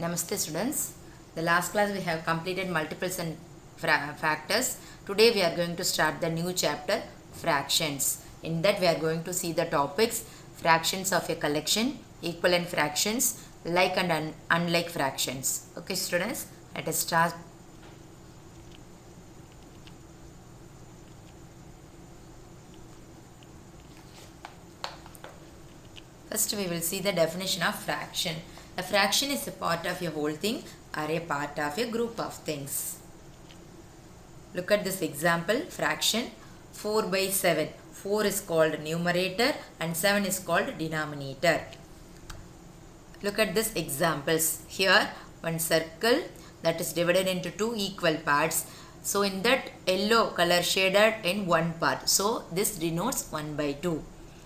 Namaste students. The last class we have completed multiples and factors. Today we are going to start the new chapter fractions. In that we are going to see the topics fractions of a collection, equivalent fractions, like and unlike fractions. Okay students, let us start. First we will see the definition of fraction. A fraction is a part of a whole thing or a part of a group of things. Look at this example, fraction 4 by 7. 4 is called numerator and 7 is called denominator. Look at this examples. Here one circle that is divided into two equal parts. So in that yellow color shaded in one part. So this denotes 1 by 2.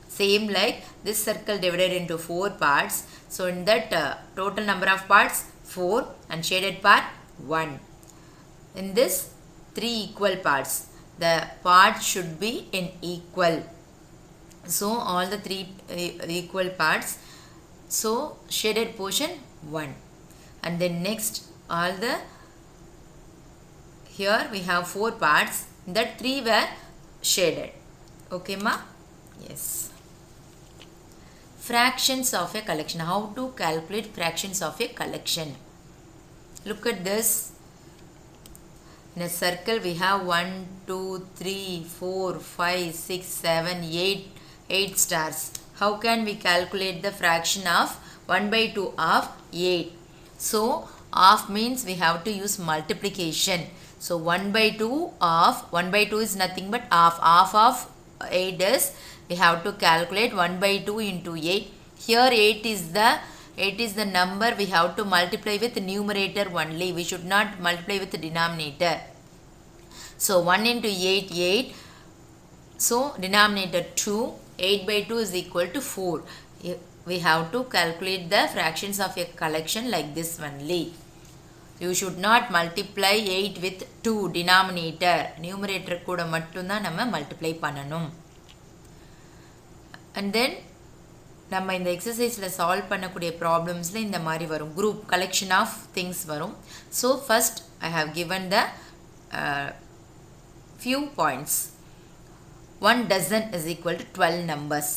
Same like this circle divided into 4 parts. So in that total number of parts 4 and shaded part 1. In this 3 equal parts. The parts should be in equal. So all the 3 equal parts. So shaded portion 1. And then next all the here we have 4 parts. That 3 were shaded. Okay ma? Yes. Fractions of a collection. How to calculate fractions of a collection? Look at this. In a circle we have 1, 2, 3, 4, 5, 6, 7, 8 stars. How can we calculate the fraction of 1 by 2 of 8? So half means we have to use multiplication. So 1 by 2 of 1 by 2 is nothing but half. Half of 8 is we have to calculate 1 by 2 into 8. Here 8 is the number we have to multiply with numerator only. We should not multiply with the denominator. So 1 into 8, 8. So denominator 2. 8 by 2 is equal to 4. We have to calculate the fractions of a collection like this only. You should not multiply 8 with 2 denominator. Numerator kuda mattumda nama multiply pananum. And then நம்ம இந்த எக்ஸசைஸில் solve பண்ணக்கூடிய ப்ராப்ளம்ஸில் இந்த மாதிரி வரும் group collection of things வரும். So first I have given the few points. 1 dozen is equal to 12 numbers.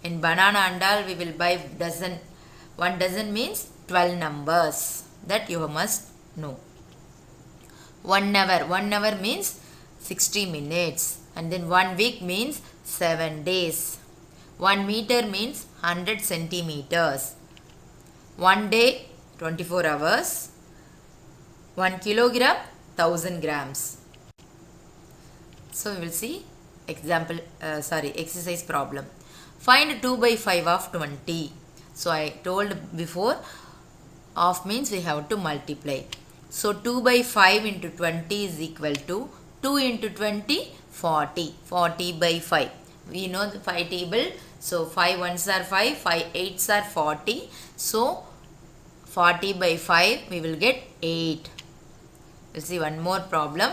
In banana and all we will buy dozen. 1 dozen means 12 numbers. That you must know. 1 hour. 1 hour means 60 minutes. And then 1 week means 7 days. 1 meter means 100 centimeters. 1 day 24 hours. 1 kilogram 1000 grams. So we will see exercise problem. Find 2 by 5 of 20. So I told before half means we have to multiply. So 2 by 5 into 20 is equal to 2 into 20 40. 40 by 5. We know the 5 table. So 5 ones are 5, 5 8s are 40. So 40 by 5 we will get 8. We'll see one more problem.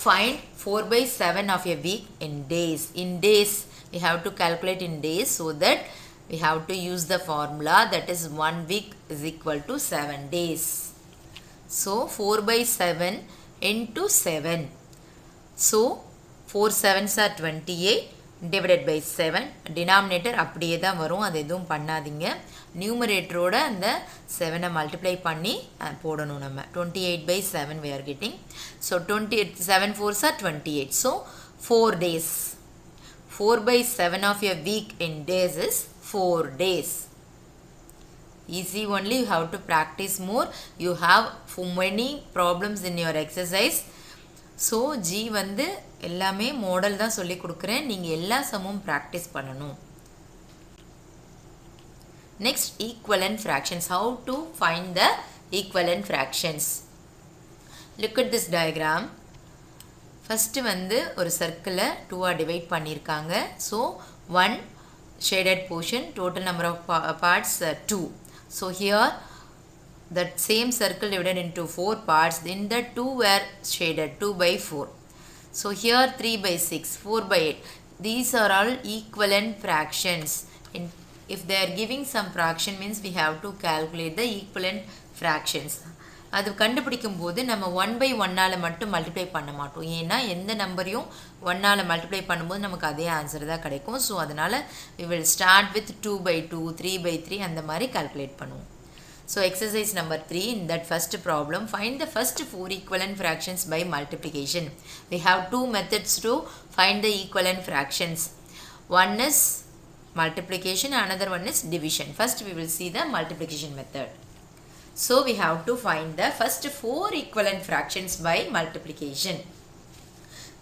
Find 4 by 7 of a week in days. In days we have to calculate in days, so that we have to use the formula, that is 1 week is equal to 7 days. So 4 by 7 into 7. So 4 7s are 28 divided by 7. Denominator அப்படியே தான் வரும், அது எதுவும் பண்ணாதீங்க. நியூமரேட்டரோட அந்த 7 multiply பண்ணி போடணும் நம்ம. 28 by 7 we are getting. So 7 4s are 28. So 4 days. 4 by 7 of a week in days is 4 days. Easy only, you have to practice more. You have many problems in your exercise. So ஜி வந்து எல்லாமே model தான் சொல்லி கொடுக்குறேன், நீங்கள் எல்லா சமும் practice பண்ணணும். Next equivalent fractions. How to find the equivalent fractions? Look at this diagram. First வந்து ஒரு சர்க்கிளை 2ஆக டிவைட் பண்ணியிருக்காங்க. So 1 shaded portion, total number of parts 2. So here that same circle divided into 4 parts, then the 2 were shaded, 2 by 4. So here 3 by 6, 4 by 8. These are all equivalent fractions. In if they are giving some fraction means we have to calculate the equivalent fractions. அது கண்டுபிடிக்கும் போது நம்ம 1/1 மட்டும் multiply பண்ண மாட்டோம். ஏன்னா எந்த நம்பரையும் 1 மல்டிப்ளை பண்ணும்போது நமக்கு அதே ஆன்சர் தான் கிடைக்கும். ஸோ அதனால் we will start with 2/2, 3/3 அந்த மாதிரி கால்குலேட் பண்ணுவோம். So exercise number 3, in that first problem, find the first 4 equivalent fractions by multiplication. We have two methods to find the equivalent fractions. One is multiplication, another one is division. First we will see the multiplication method. So we have to find the first 4 equivalent fractions by multiplication.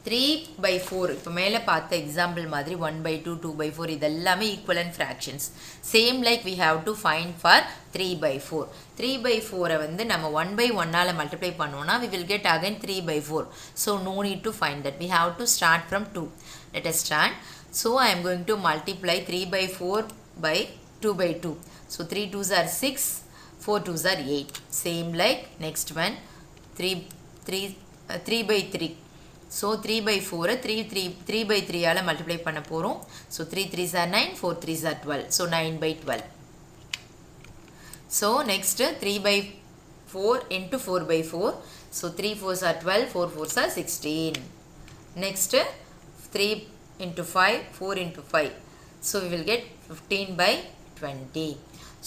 3/4 இப்போ மேலே பார்த்த example மாதிரி 1/2, 2/4 இதெல்லாமே equivalent fractions. Same like we have to find for 3/4. 3/4 வந்து நம்ம 1/1 multiply பண்ணோம்னா we will get again 3/4. So no need to find that. We have to start from 2. Let us start. So I am going to multiply 3/4 by 2/2. So 3 2s are 6, 4 2s are 8. Same like next one 3/3. So 3/4 3/3 ஆல multiply பண்ண போறோம். So 3 3s are 9, 4 3s are 12. So 9/12. So next 3/4 into 4/4. So 3 4s are 12, 4 4s are 16. Next 3 into 5, 4 into 5. So we will get 15/20.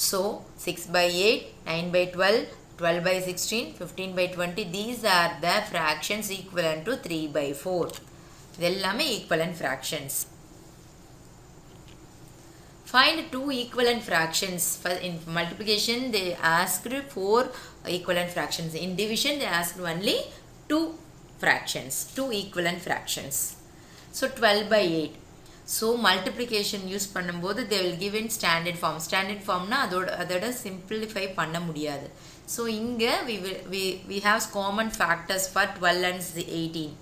So 6/8, 9/12, 12/16, 15/20. These are the fractions equivalent to 3/4. இதெல்லாமே equivalent fractions. Find two equivalent fractions. In multiplication they asked 4 equivalent fractions. In division they asked only 2 fractions, 2 equivalent fractions. So 12/8. So multiplication use பண்ணும்போது they will give in standard form. Standard formனா அதோட simplify பண்ண முடியாது. So இங்க we have common factors for 12 and 18.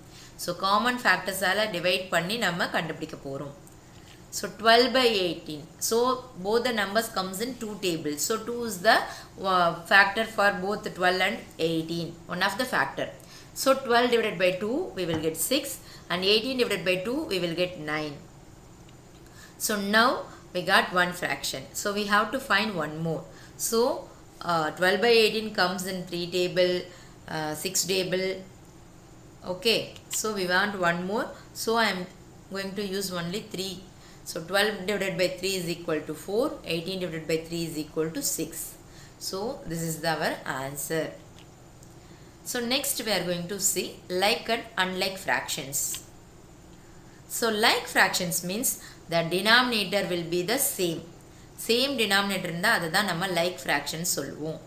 So common factors ஆல divide பண்ணி நம்ம கண்டுபிடிக்க போறோம். So 12/18. So both the numbers comes in 2 tables. So 2 is the factor for both 12 and 18. One of the factor. So 12 divided by 2 we will get 6 and 18 divided by 2 we will get 9. So now we got one fraction. So we have to find one more. So 12/18 comes in 3 table, 6 table. Okay. So we want one more. So I am going to use only 3. So 12 divided by 3 is equal to 4. 18 divided by 3 is equal to 6. So this is our answer. So next we are going to see like and unlike fractions. So like fractions means the denominator will be the same. Same denominator இருந்தா அதுதான் நம்ம like fractions சொல்லுவோம்.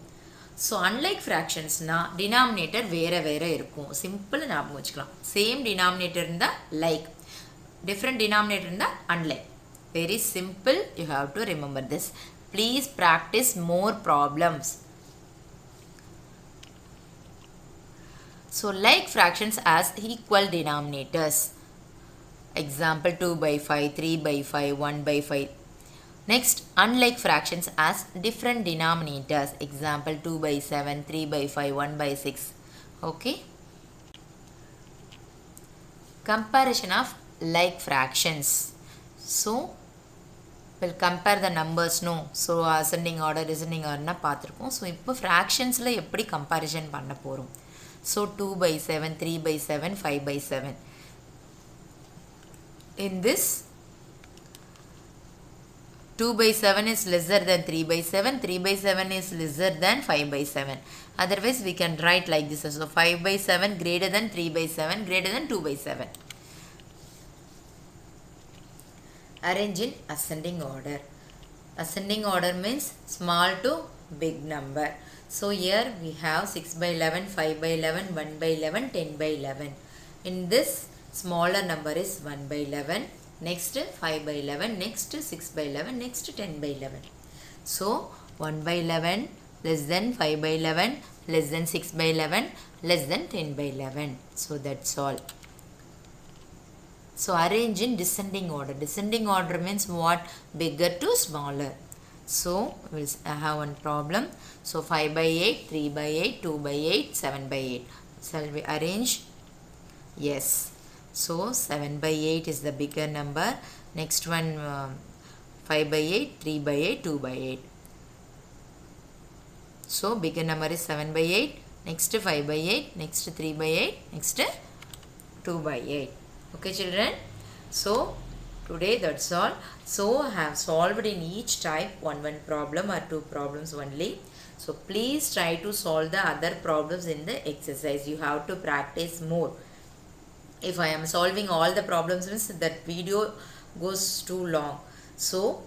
So unlike fractionsனா denominator வேற இருக்கும். Simple ஞாபகம் வச்சுக்கலாம். Same denominator இருந்தா like. Different denominator இருந்தா unlike. Very simple. You have to remember this. Please practice more problems. So like fractions as equal denominators. Example 2/5, 3/5, 1/5. Next, unlike fractions as different denominators. Example 2/7, 3/5, 1/6. Okay. Comparison of like fractions. So, we'll compare the numbers. No. So, ascending order, descending order na பார்த்திருக்கோம். So, இப்போ fractionsல எப்படி comparison பண்ண போறோம். So, 2/7, 3/7, 5/7. In this 2/7 is lesser than 3/7, 3/7 is lesser than 5/7. Otherwise we can write like this. So 5/7 greater than 3/7 greater than 2/7. Arrange in ascending order. Ascending order means small to big number. So here we have 6/11, 5/11, 1/11, 10/11. In this smaller number is 1/11, next 5/11, next 6/11, next 10/11. So 1/11 less than 5/11, less than 6/11, less than 10/11. So that's all. So arrange in descending order. Descending order means what? Bigger to smaller. So we'll have one problem. So 5/8, 3/8, 2/8, 7/8. Shall we arrange? Yes. So 7/8 is the bigger number. Next one 5 by 8, 3 by 8, 2 by 8. So bigger number is 7 by 8, next 5 by 8, next 3 by 8, next 2 by 8. Okay children. So today that's all. So I have solved in each type one problem or two problems only. So please try to solve the other problems in the exercise. You have to practice more. If I am solving all the problems, means that video goes too long. So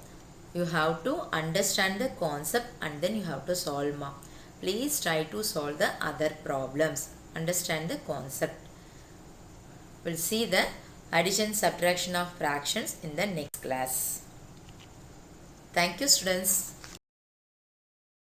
you have to understand the concept and then you have to solve. Please try to solve the other problems. Understand the concept. We'll see the addition subtraction of fractions in the next class. Thank you students.